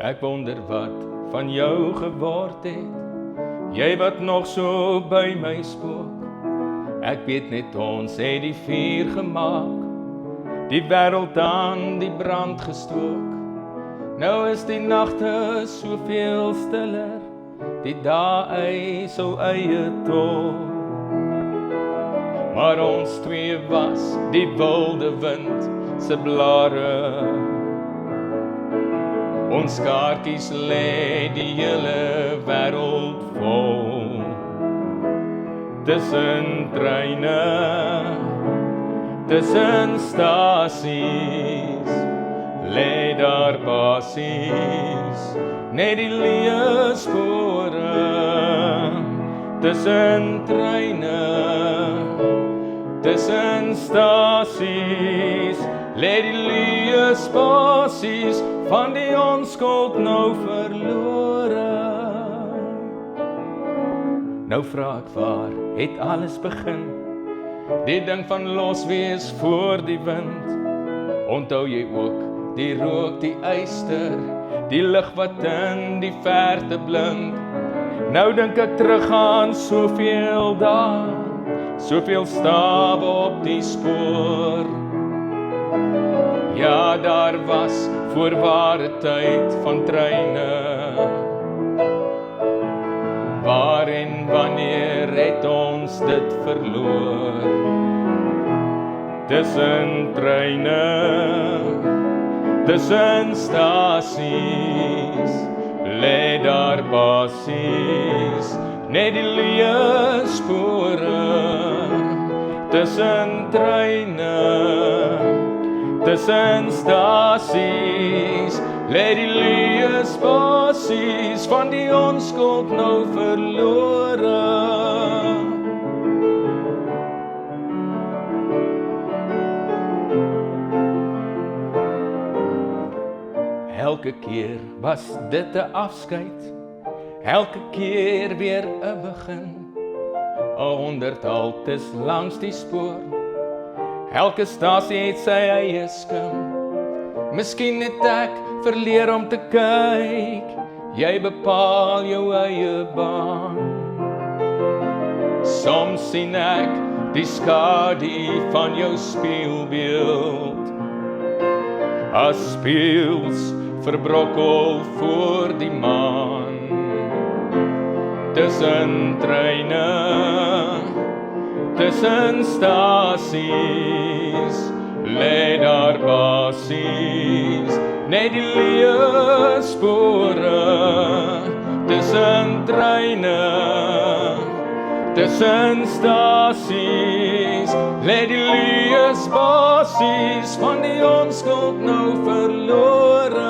Ek wonder wat van jou geword het, jy wat nog so by my spook. Ek weet net ons het die vuur gemaak, die wêreld aan die brand gestook. Nou is die nagte soveel stiller, die dae so eie tol. Maar ons twee was die wilde wind se blare. Ons kaartjies lê die hele wêreld vol. Tussen treine, tussen stasies, lê daar basies net die leë spore. Tussen treine, tussen stasies, lê die leë spasies van die onskuld nou verlore. Nou vra ek waar het alles begin? Die ding van loswees voor die wind. Onthou jy ook die rook, die yster, die lig wat in die verte blink? Nou dink ek terug aan soveel dae, soveel stawe op die spoor. Ja, daar was voorware tyd van treine. Waar en wanneer het ons dit verloor? Tussen treine, tussen stasies, lê daar basies net die leë spore. Tussen treine, tussen stasies, lê die leë spasies van die onskuld nou verlore. Elke keer was dit 'n afskeid, elke keer weer 'n begin. 100 haltes langs die spoor, elke stasie het sy eie skim. Miskien het ek verleer om te kyk, jy bepaal jou eie baan. Soms sien ek die skadu van jou spieelbeeld, as speels verbrokkel voor die maan. Tussen treine, tussen stasies, lê daar basies net die leë spore. Tussen treine, tussen stasies, lê die leë spasies van die onskuld nou verlore.